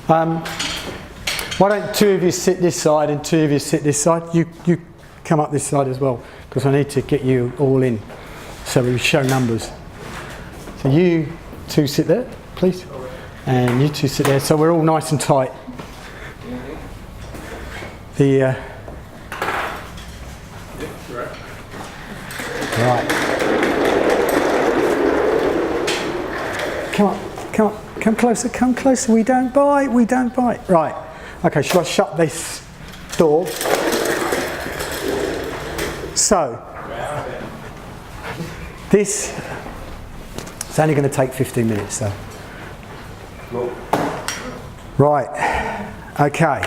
Why don't two of you sit this side and two of you sit this side? You come up this side as well, because I need to get you all in so we show numbers. So you two sit there, please, and you two sit there, so we're all nice and tight. Right. Come closer, we don't bite. Right, okay, shall I shut this door? So, this is only going to take 15 minutes, so. Right, okay.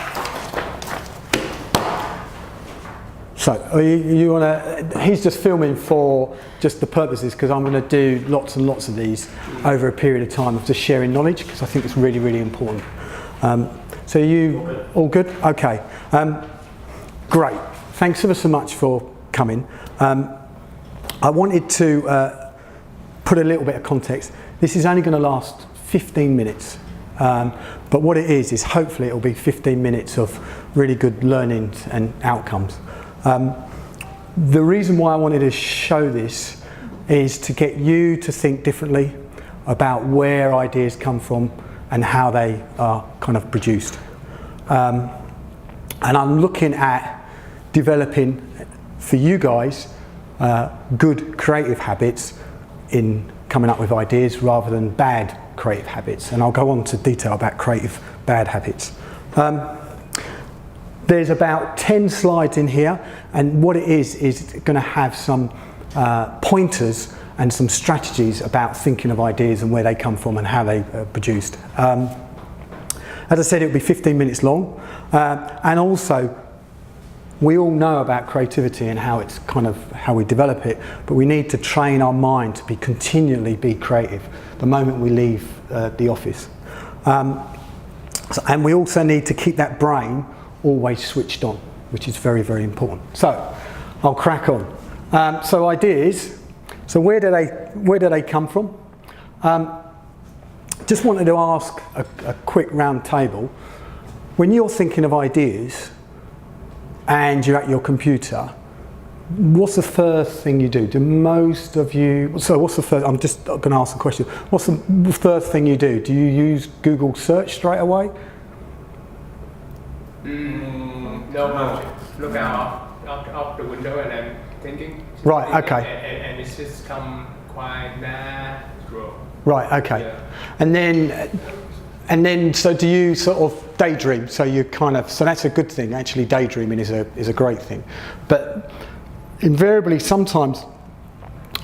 So, you want to, he's just filming for just the purposes, because I'm going to do lots and lots of these over a period of time of just sharing knowledge, because I think it's really, really important. So you all good? Okay. Great. Thanks ever so much for coming. I wanted to put a little bit of context. This is only going to last 15 minutes. But what it is hopefully it'll be 15 minutes of really good learning and outcomes. The reason why I wanted to show this is to get you to think differently about where ideas come from and how they are kind of produced. And I'm looking at developing for you guys good creative habits in coming up with ideas rather than bad creative habits. And I'll go on to detail about creative bad habits. There's about 10 slides in here, and what it is going to have some pointers and some strategies about thinking of ideas and where they come from and how they are produced. As I said, it'll be 15 minutes long, and also we all know about creativity and how it's kind of how we develop it, but we need to train our mind to continually be creative the moment we leave the office. And we also need to keep that brain always switched on, which is very, very important. So I'll crack on. So ideas. So where do they come from? Just wanted to ask a quick round table. When you're thinking of ideas and you're at your computer, what's the first thing you do? Do most of you, so what's the first, I'm just going to ask a question. What's the first thing you do? Do you use Google search straight away? No. Look out the window and then thinking. Right, okay. And it's just come quite natural. Right, okay. Yeah. And then, so do you sort of daydream? So you kind of, so that's a good thing. Actually, daydreaming is a great thing. But invariably, sometimes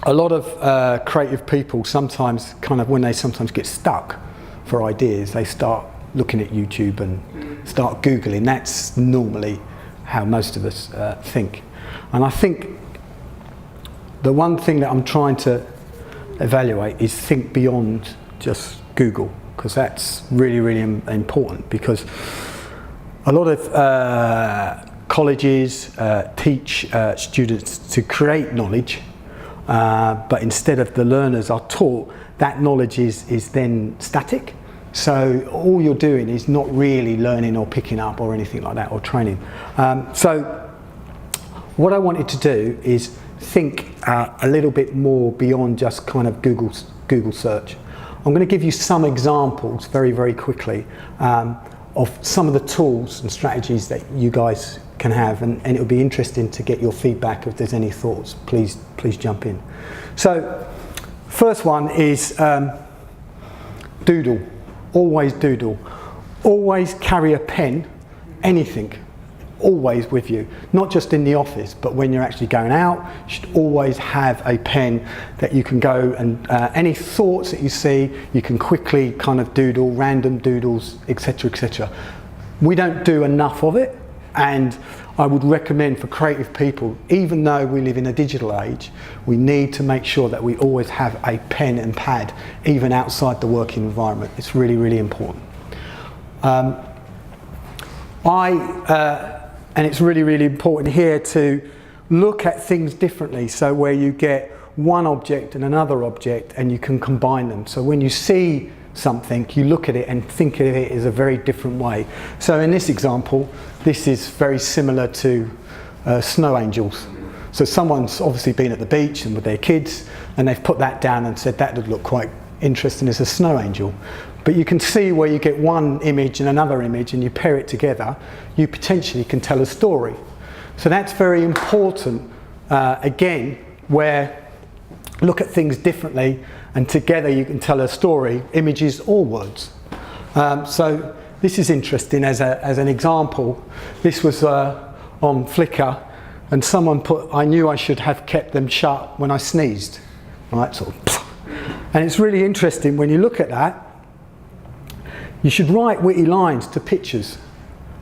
a lot of creative people sometimes kind of, when they sometimes get stuck for ideas, they start looking at YouTube and start Googling. That's normally how most of us think. And I think the one thing that I'm trying to evaluate is think beyond just Google, because that's really, really important, because a lot of colleges teach students to create knowledge, but instead of the learners are taught, that knowledge is then static. So all you're doing is not really learning or picking up or anything like that, or training. So what I wanted to do is think a little bit more beyond just kind of Google search. I'm going to give you some examples very, very quickly of some of the tools and strategies that you guys can have, and it'll be interesting to get your feedback. If there's any thoughts, please jump in. So first one is doodle. Always doodle. Always carry a pen, anything, always with you. Not just in the office, but when you're actually going out, you should always have a pen that you can go and any thoughts that you see, you can quickly kind of doodle, random doodles, etc., etc. We don't do enough of it, and I would recommend for creative people, even though we live in a digital age, we need to make sure that we always have a pen and pad, even outside the working environment. It's really, really important. And it's really, really important here to look at things differently, so where you get one object and another object and you can combine them. So when you see something, you look at it and think of it as a very different way. So in this example, this is very similar to snow angels. So someone's obviously been at the beach and with their kids, and they've put that down and said that would look quite interesting as a snow angel. But you can see where you get one image and another image and you pair it together, you potentially can tell a story. So that's very important, again, where look at things differently and together you can tell a story, images or words. So this is interesting as an example. This was on Flickr, and someone put, I knew I should have kept them shut when I sneezed. Right, sort of. And it's really interesting when you look at that. You should write witty lines to pictures,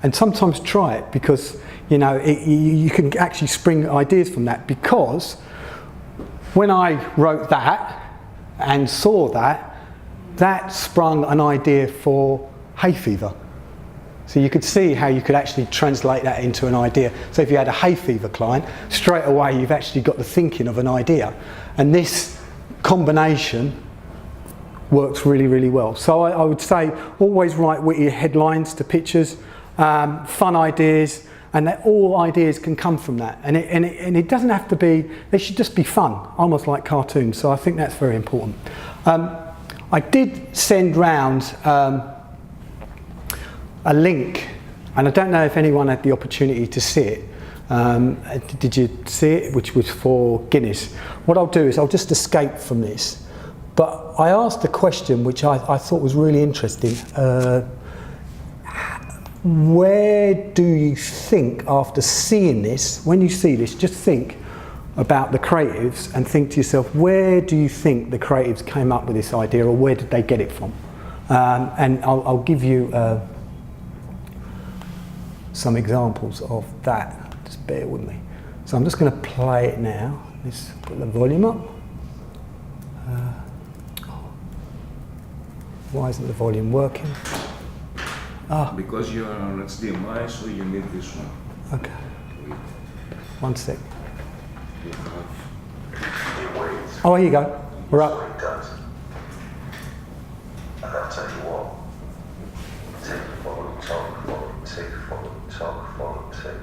and sometimes try it, because you know you can actually spring ideas from that. Because when I wrote that and saw that, that sprung an idea for hay fever. So you could see how you could actually translate that into an idea. So if you had a hay fever client, straight away you've actually got the thinking of an idea, and this combination works really, really well. So I would say always write witty headlines to pictures, fun ideas, and that all ideas can come from that. And it doesn't have to be, they should just be fun, almost like cartoons. So I think that's very important. I did send round a link, and I don't know if anyone had the opportunity to see it. Did you see it? Which was for Guinness. What I'll do is I'll just escape from this. But I asked a question which I thought was really interesting. Where do you think, after seeing this, when you see this, just think about the creatives and think to yourself, where do you think the creatives came up with this idea, or where did they get it from? And I'll give you some examples of that. Just bear with me. So I'm just going to play it now. Let's put the volume up. Why isn't the volume working? Because you're on HDMI, so you need this one. Okay. One sec. You have Oh, here you go. We're up. And I'll tell you what. Tick, follow, talk, follow, tick, follow, talk, follow, tick.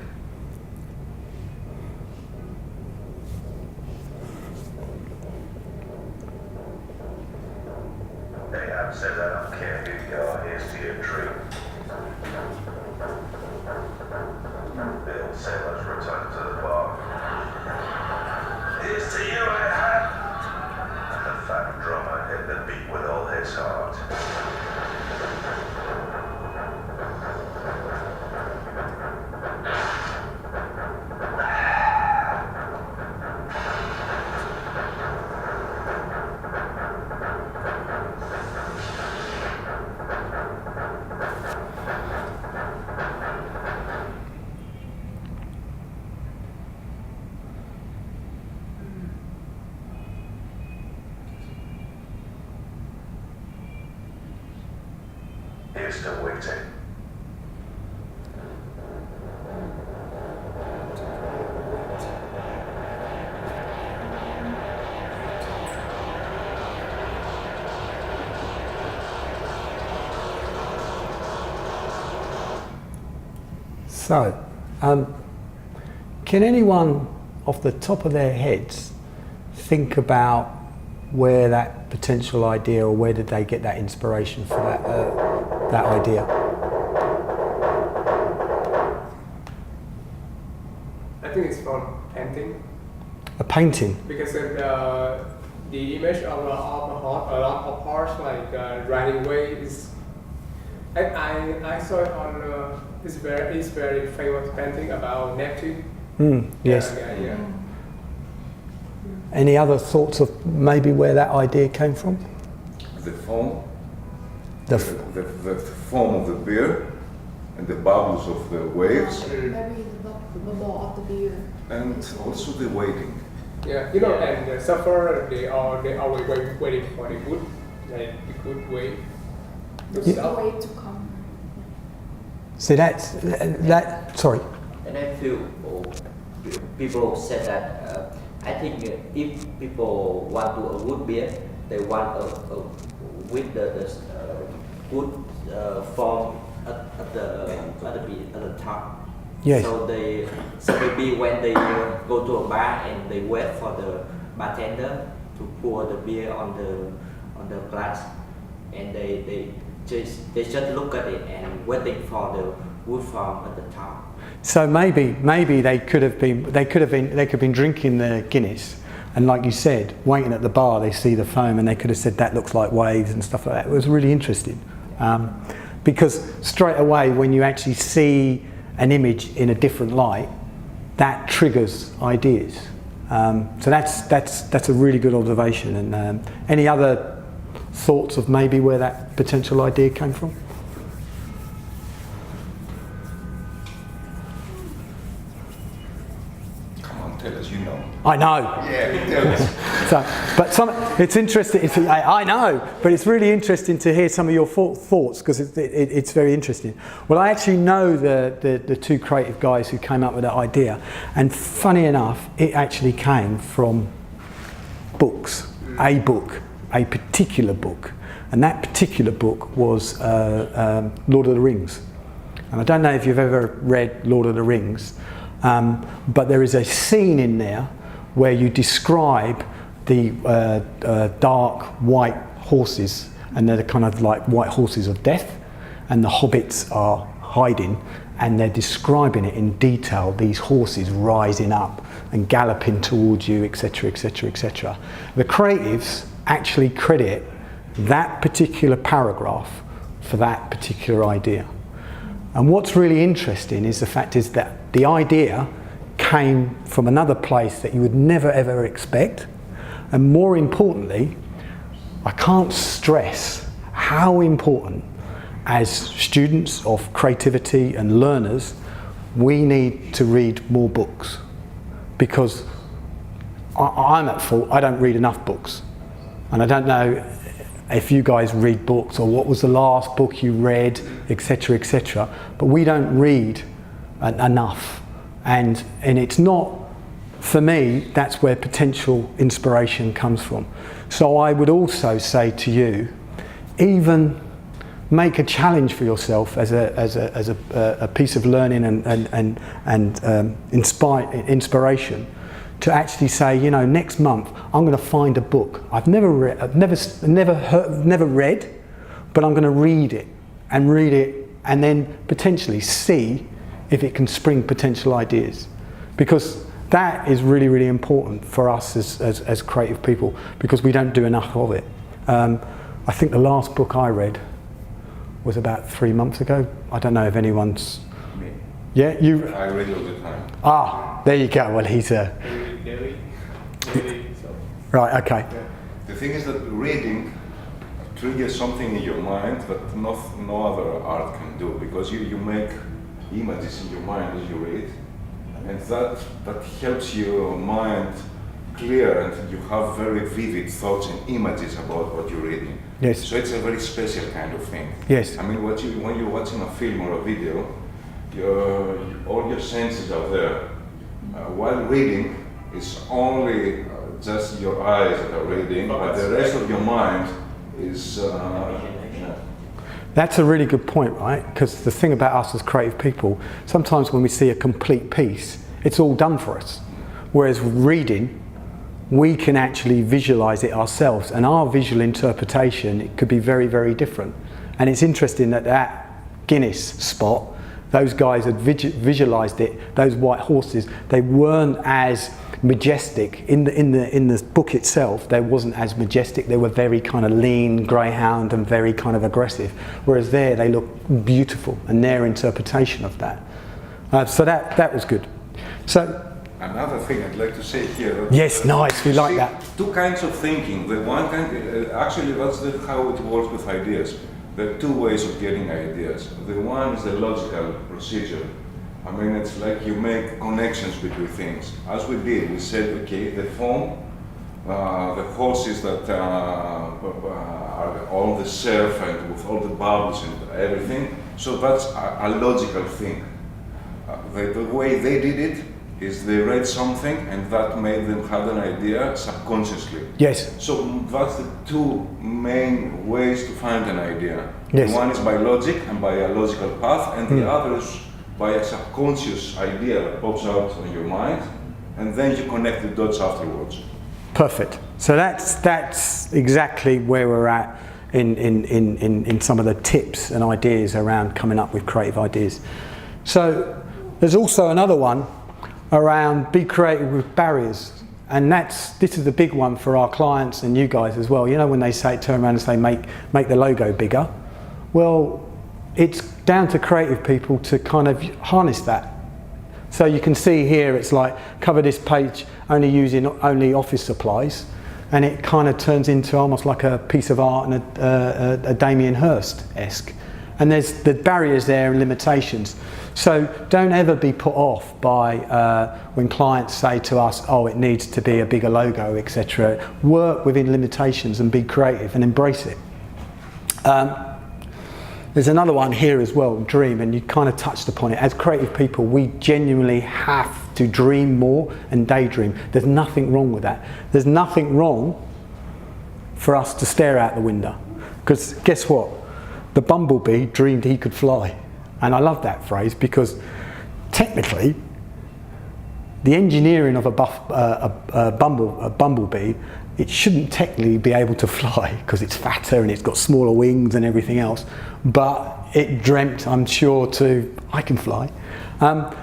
Ahab says, I don't care who you are, here's to your dream. The old sailors returned to the bar. Here's to you, Ahab. And the fat drummer hit the beat with all his heart. You're still waiting. So, can anyone off the top of their heads think about where that potential idea, or where did they get that inspiration for that idea? I think it's from painting. A painting? Because the image of a lot of horse like riding away is. I saw it on it's very famous painting about Neptune. Yes. Yeah. Any other thoughts of maybe where that idea came from? the foam, The the foam of the beer, and the bubbles of the waves, Maybe the bubble of the beer. and also the waiting. Yeah, you know, and the surfer, they always waiting for the good, like the good wave. The way to come. So that. Sorry. And I feel people said that I think if people want to a good beer, they want a with the good form at the top. Yes. So maybe when they go to a bar and they wait for the bartender to pour the beer on the glass, and they just look at it and waiting for the wood form at the top. So maybe they could have been drinking the Guinness, and like you said, waiting at the bar, they see the foam and they could have said that looks like waves and stuff like that. It was really interesting, because straight away when you actually see an image in a different light, that triggers ideas. So that's a really good observation. And any other thoughts of maybe where that potential idea came from? Come on, tell us, you know. I know. Yeah, tell us. But it's interesting. I know, but it's really interesting to hear some of your thoughts, because it's very interesting. Well, I actually know the two creative guys who came up with that idea, and funny enough, it actually came from books. A particular book, and that particular book was Lord of the Rings. And I don't know if you've ever read Lord of the Rings, but there is a scene in there where you describe the dark white horses, and they're the kind of like white horses of death, and the hobbits are hiding, and they're describing it in detail, these horses rising up and galloping towards you, etc, etc, etc. The creatives actually credit that particular paragraph for that particular idea. And what's really interesting is the fact is that the idea came from another place that you would never ever expect, and more importantly, I can't stress how important, as students of creativity and learners, we need to read more books, because I'm at fault. I don't read enough books, and I don't know if you guys read books or what was the last book you read, etc, etc, but we don't read enough, and it's not, for me, that's where potential inspiration comes from. So I would also say to you, even make a challenge for yourself as a piece of learning and inspiration, to actually say, you know, next month I'm going to find a book I've never read, never read, but I'm going to read it, and then potentially see if it can spring potential ideas, because that is really, really important for us as creative people, because we don't do enough of it. I think the last book I read was about 3 months ago. I don't know if anyone's... Me. Yeah, you... I read all the time. Ah, there you go. Well, he's a... Right, okay. The thing is that reading triggers something in your mind that no other art can do, because you make images in your mind as you read, and that helps your mind clear, and you have very vivid thoughts and images about what you're reading. Yes. So it's a very special kind of thing. Yes. I mean, when you're watching a film or a video, all your senses are there. While reading, it's only just your eyes that are reading, but the rest of your mind is... That's a really good point, right? Because the thing about us as creative people, sometimes when we see a complete piece, it's all done for us. Whereas reading, we can actually visualize it ourselves, and our visual interpretation, it could be very, very different. And it's interesting that Guinness spot, those guys had visualized it, those white horses, they weren't as majestic in the book itself. They wasn't as majestic. They were very kind of lean greyhound and very kind of aggressive, whereas there they look beautiful, and their interpretation of that. So that was good. So another thing I'd like to say here. Yes, nice. We like that. Two kinds of thinking. The one kind, actually, that's how it works with ideas. There are two ways of getting ideas. The one is the logical procedure. I mean, it's like you make connections between things. As we did, we said, okay, the foam, the horses that are on the surf and with all the bubbles and everything. So that's a logical thing. The way they did it is they read something and that made them have an idea subconsciously. Yes. So that's the two main ways to find an idea. Yes. One is by logic and by a logical path, and the other is by a subconscious idea that pops out in your mind, and then you connect the dots afterwards. Perfect. So that's exactly where we're at in some of the tips and ideas around coming up with creative ideas. So there's also another one around be creative with barriers, and this is the big one for our clients and you guys as well. You know, when they turn around and say make the logo bigger, well, it's down to creative people to kind of harness that. So you can see here it's like cover this page only using only office supplies, and it kind of turns into almost like a piece of art and a Damien Hirst-esque. And there's the barriers there and limitations. So don't ever be put off by when clients say to us, oh, it needs to be a bigger logo, etc. Work within limitations and be creative and embrace it. There's another one here as well, dream, and you kind of touched upon it. As creative people, we genuinely have to dream more and daydream. There's nothing wrong with that. There's nothing wrong for us to stare out the window. Because guess what? The bumblebee dreamed he could fly. And I love that phrase because technically, the engineering of a bumblebee, it shouldn't technically be able to fly because it's fatter and it's got smaller wings and everything else. But it dreamt, I'm sure, I can fly.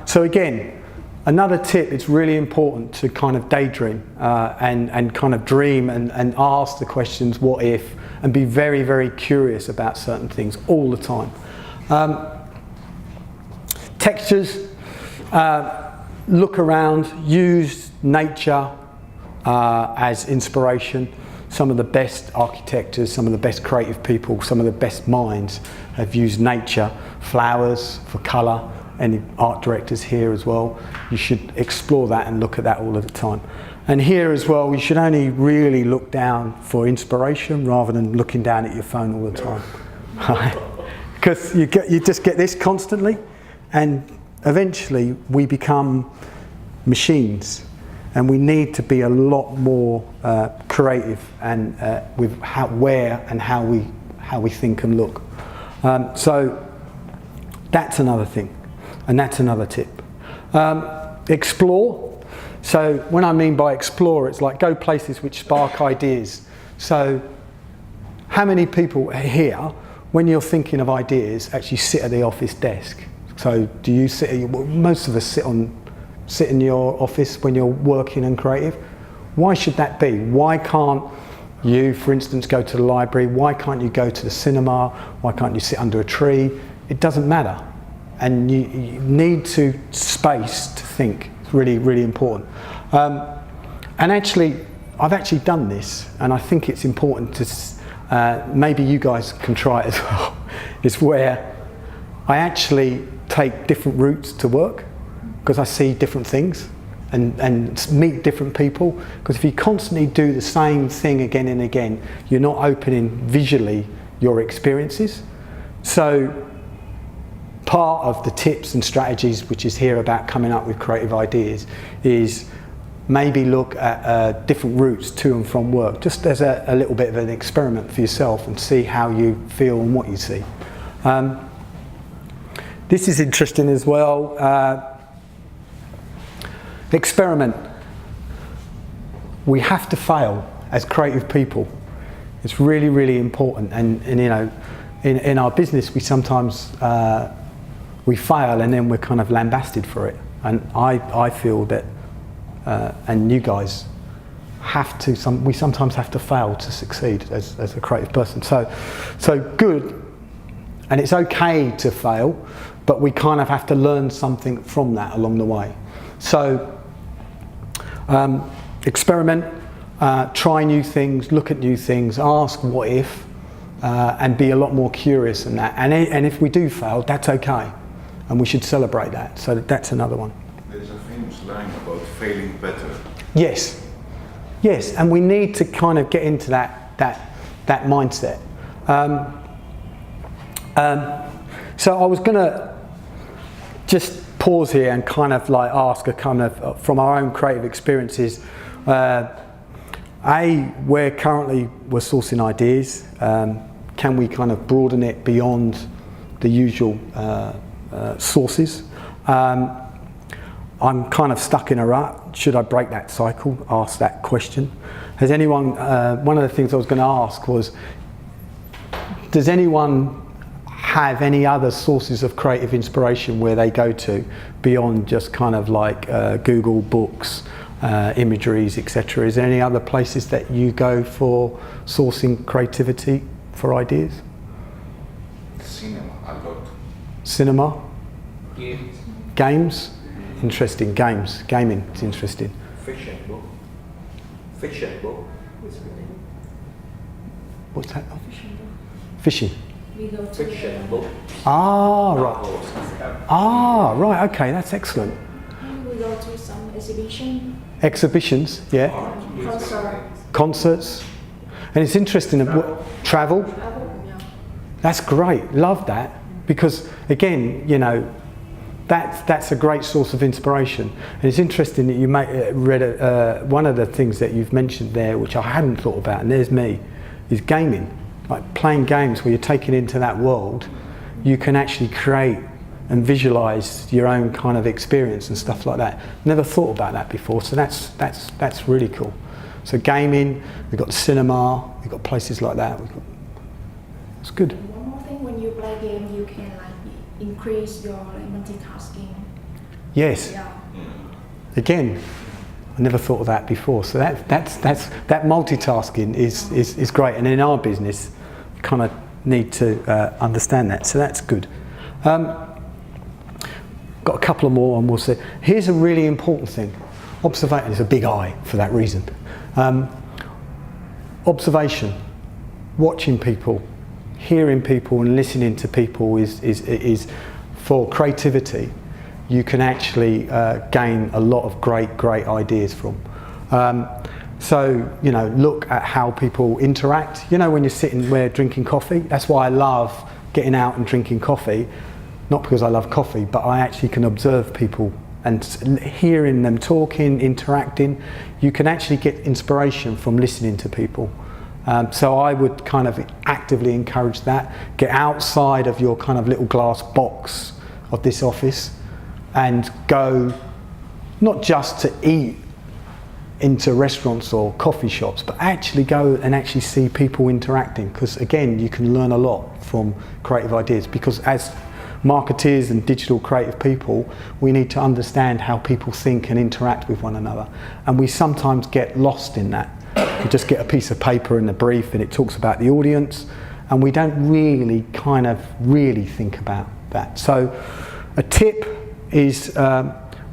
So again, another tip, it's really important to kind of daydream and kind of dream and ask the questions, what if, and be very, very curious about certain things all the time. Textures, look around, use nature as inspiration. Some of the best architects, some of the best creative people, some of the best minds have used nature, flowers for colour. Any art directors here as well, you should explore that and look at that all of the time. And here as well, you should only really look down for inspiration rather than looking down at your phone all the time. Because you just get this constantly, and eventually we become machines. And we need to be a lot more creative and with where and how we think and look. So that's another thing, and that's another tip. Explore. So when I mean by explore, it's like go places which spark ideas. So how many people here, when you're thinking of ideas, actually sit at the office desk? So do you sit? Most of us sit in your office when you're working and creative. Why should that be? Why can't you, for instance, go to the library? Why can't you go to the cinema? Why can't you sit under a tree? It doesn't matter. And you need space to think. It's really, really important. And actually, I've actually done this, and I think it's important to, maybe you guys can try it as well, is where I actually take different routes to work, because I see different things and meet different people. Because if you constantly do the same thing again and again, you're not opening visually your experiences. So part of the tips and strategies, which is here about coming up with creative ideas, is maybe look at different routes to and from work, just as a little bit of an experiment for yourself, and see how you feel and what you see. This is interesting as well. Experiment. We have to fail as creative people. It's really, really important. And you know, in our business, we sometimes we fail and then we're kind of lambasted for it. And I feel that, and you guys have to. We sometimes have to fail to succeed as a creative person. So good. And it's okay to fail, but we kind of have to learn something from that along the way. So experiment, try new things, look at new things, ask what if, and be a lot more curious than that. And if we do fail, that's okay, and we should celebrate that. So that's another one. There's a famous line about failing better. Yes, and we need to kind of get into that mindset. So I was going to just pause here and kind of like ask a kind of from our own creative experiences. We're sourcing ideas. Can we kind of broaden it beyond the usual sources? I'm kind of stuck in a rut. Should I break that cycle? Ask that question. Has anyone? One of the things I was going to ask was, does anyone have any other sources of creative inspiration where they go to beyond just kind of like Google books, imageries, etc.? Is there any other places that you go for sourcing creativity for ideas? Cinema, a lot. Cinema? Games. Games? Interesting. Games. Gaming is interesting. Fiction book. Fiction book. What's that? Fishing. We go to Fiction book. Ah, right. Novels. Ah, right. Okay, that's excellent. we go to some exhibition, Exhibitions, yeah. concert, Concerts. And it's interesting. Travel. travel, yeah. That's great. Love that. Because again, you know, that's a great source of inspiration. And it's interesting that you read one of the things that you've mentioned there, which I hadn't thought about, and there's me, is gaming. Like playing games where you're taken into that world, you can actually create and visualize your own kind of experience and stuff like that. Never thought about that before, so that's really cool. So gaming, we've got the cinema, we've got places like that. It's good. And one more thing, when you play game, you can like increase your like, multitasking. Yes. Yeah. Again, I never thought of that before. So that multitasking is great, and in our business, we kind of need to understand that. So that's good. Got a couple of more, and we'll see. Here's a really important thing. Observation is a big I for that reason. Observation, watching people, hearing people, and listening to people is for creativity. You can actually gain a lot of great ideas from. So, you know, look at how people interact. You know, when you're sitting there drinking coffee, that's why I love getting out and drinking coffee. Not because I love coffee, but I actually can observe people and hearing them talking, interacting. You can actually get inspiration from listening to people. So I would kind of actively encourage that. Get outside of your kind of little glass box of this office and go not just to eat into restaurants or coffee shops, but actually go and actually see people interacting, because again, you can learn a lot from creative ideas, because as marketeers and digital creative people, we need to understand how people think and interact with one another, and we sometimes get lost in that. We just get a piece of paper and a brief and it talks about the audience, and we don't really really think about that. So a tip is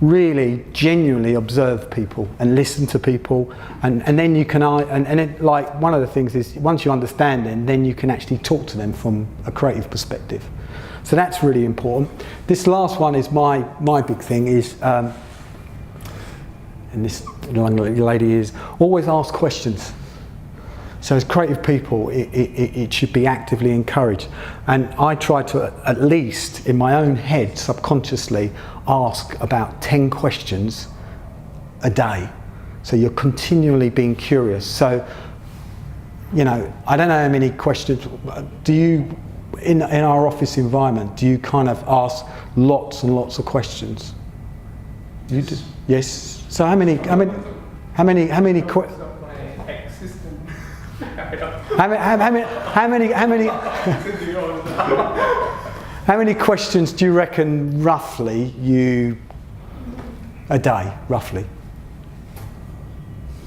really genuinely observe people and listen to people, and then you can like one of the things is once you understand them, then you can actually talk to them from a creative perspective. So that's really important. This last one is my big thing is, and this young lady is, always ask questions. So as creative people, it should be actively encouraged. And I try to, at least in my own head, subconsciously, ask about 10 questions a day. So you're continually being curious. So, you know, I don't know how many questions, do you, in our office environment, do you kind of ask lots and lots of questions? You do? Yes. So how many questions do you reckon roughly a day, roughly?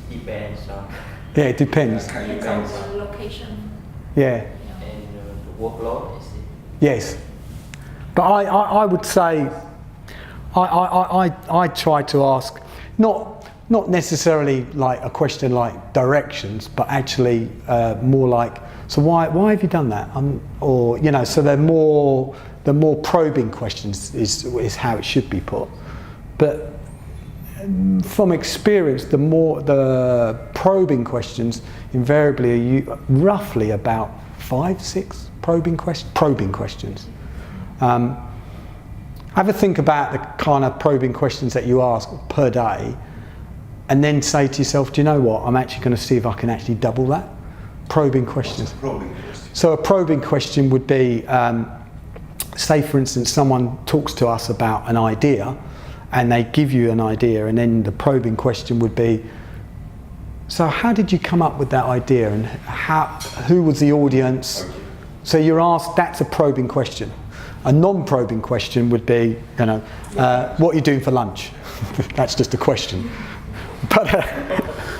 Depends on. Yeah, it depends. Depends on the location. Yeah. And the workload is it? Yes. But I would say I try to ask not necessarily like a question like directions, but actually more like, so why have you done that? Or, you know, so the more probing questions is how it should be put. But from experience, the probing questions invariably are roughly about 5-6 probing questions. Have a think about the kind of probing questions that you ask per day, and then say to yourself, do you know what, I'm actually going to see if I can actually double that. Probing questions. Probing question. So a probing question would be, say for instance someone talks to us about an idea and they give you an idea, and then the probing question would be, so how did you come up with that idea, and who was the audience? Okay. So you're asked, that's a probing question. A non-probing question would be, you know, what are you doing for lunch? That's just a question. But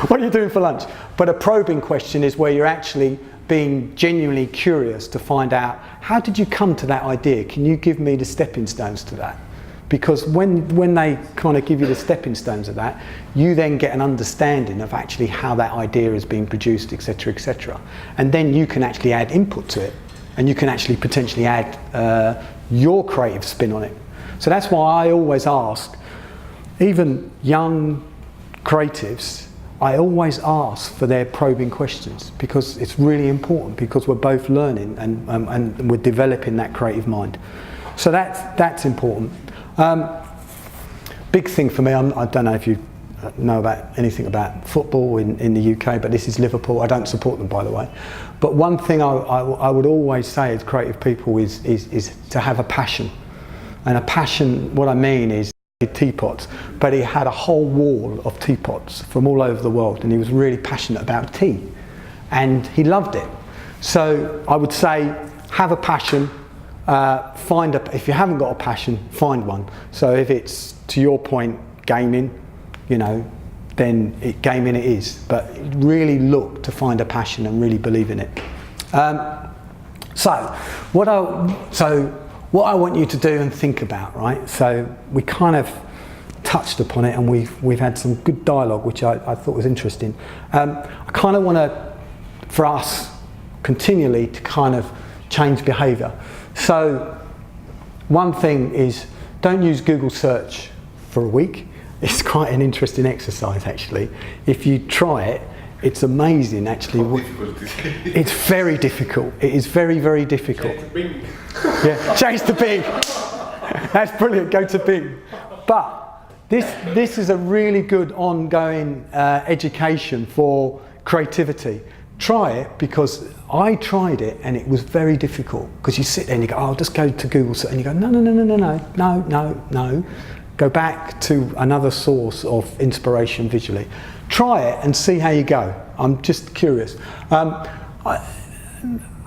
what are you doing for lunch? But a probing question is where you're actually being genuinely curious to find out, how did you come to that idea? Can you give me the stepping stones to that? Because when they kind of give you the stepping stones of that, you then get an understanding of actually how that idea is being produced, etc., etc. And then you can actually add input to it, and you can actually potentially add your creative spin on it. So that's why I always ask, even young creatives, I always ask for their probing questions, because it's really important, because we're both learning and we're developing that creative mind. So that's important. Big thing for me, I don't know if you know about anything about football in the UK, but this is Liverpool. I don't support them, by the way. But one thing I would always say as creative people is to have a passion. And a passion, what I mean is teapots, but he had a whole wall of teapots from all over the world, and he was really passionate about tea, and he loved it. So I would say, have a passion. If you haven't got a passion, find one. So if it's, to your point, gaming, you know, then gaming it is. But really look to find a passion and really believe in it. So what I want you to do and think about, right? So we kind of touched upon it, and we've had some good dialogue, which I thought was interesting. I kind of want to, for us, continually to kind of change behaviour. So one thing is, don't use Google search for a week. It's quite an interesting exercise, actually. If you try it, it's amazing, actually. It's very difficult. It is very, very difficult. Yeah, change to Bing. That's brilliant. Go to Bing. But this is a really good ongoing education for creativity. Try it, because I tried it and it was very difficult, because you sit there and you go, oh, I'll just go to Google search, and you go, no. Go back to another source of inspiration visually. Try it and see how you go. I'm just curious. Have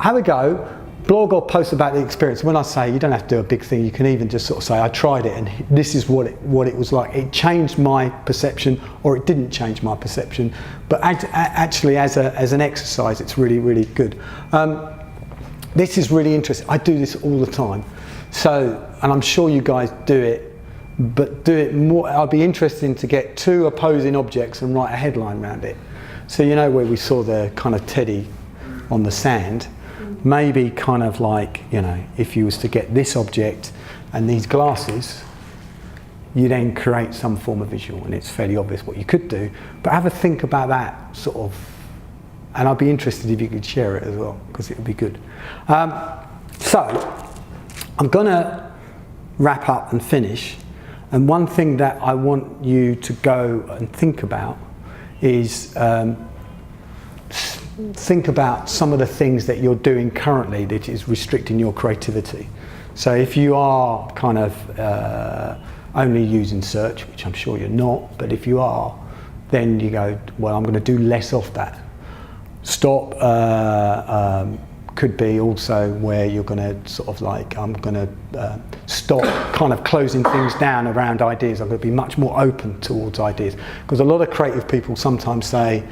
a go. Blog or post about the experience. When I say, you don't have to do a big thing, you can even just sort of say, I tried it and this is what it was like. It changed my perception, or it didn't change my perception. But actually, as an exercise, it's really, really good. This is really interesting. I do this all the time. So, and I'm sure you guys do it, but do it more. I'd be interested to get two opposing objects and write a headline around it. So you know where we saw the kind of teddy on the sand? Maybe kind of like, you know, if you was to get this object and these glasses, you then create some form of visual, and it's fairly obvious what you could do. But have a think about that sort of, and I'd be interested if you could share it as well, because it would be good. So I'm gonna wrap up and finish. And one thing that I want you to go and think about is think about some of the things that you're doing currently that is restricting your creativity. So if you are kind of only using search, which I'm sure you're not, but if you are, then you go, well, I'm going to do less of that. Stop could be also where you're going to sort of like, I'm going to stop kind of closing things down around ideas. I'm going to be much more open towards ideas. Because a lot of creative people sometimes say,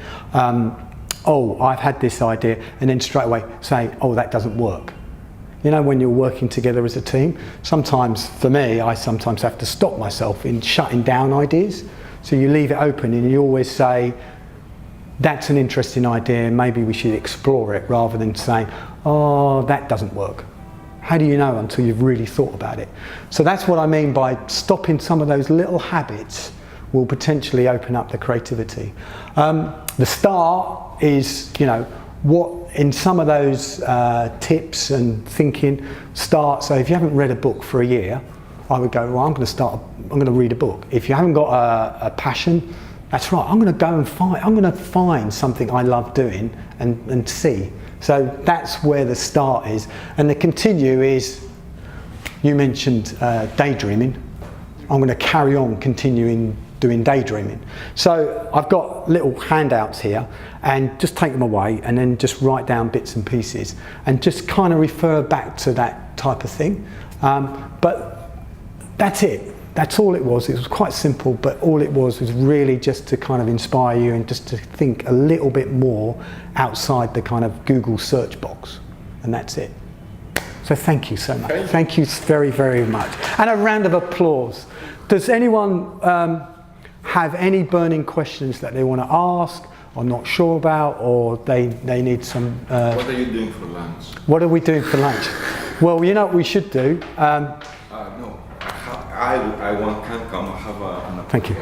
oh, I've had this idea, and then straight away say, oh, that doesn't work. You know, when you're working together as a team, sometimes, for me, I sometimes have to stop myself in shutting down ideas. So you leave it open and you always say, that's an interesting idea, maybe we should explore it, rather than saying, oh, that doesn't work. How do you know until you've really thought about it? So that's what I mean by stopping some of those little habits will potentially open up the creativity. The start is, you know, what in some of those tips and thinking, start. So if you haven't read a book for a year, I would go, well, I'm going to read a book. If you haven't got a passion, that's right, I'm going to find something I love doing and see. So that's where the start is. And the continue is, you mentioned daydreaming. I'm going to carry on continuing doing daydreaming. So I've got little handouts here, and just take them away and then just write down bits and pieces and just kind of refer back to that type of thing. But that's it. That's all it was. It was quite simple, but all it was really just to kind of inspire you and just to think a little bit more outside the kind of Google search box. And that's it. So thank you so much. Thank you very, very much. And a round of applause. Does anyone have any burning questions that they want to ask or not sure about, or they need some... What are you doing for lunch? What are we doing for lunch? Well, you know what we should do? No, I can come. I have Thank you.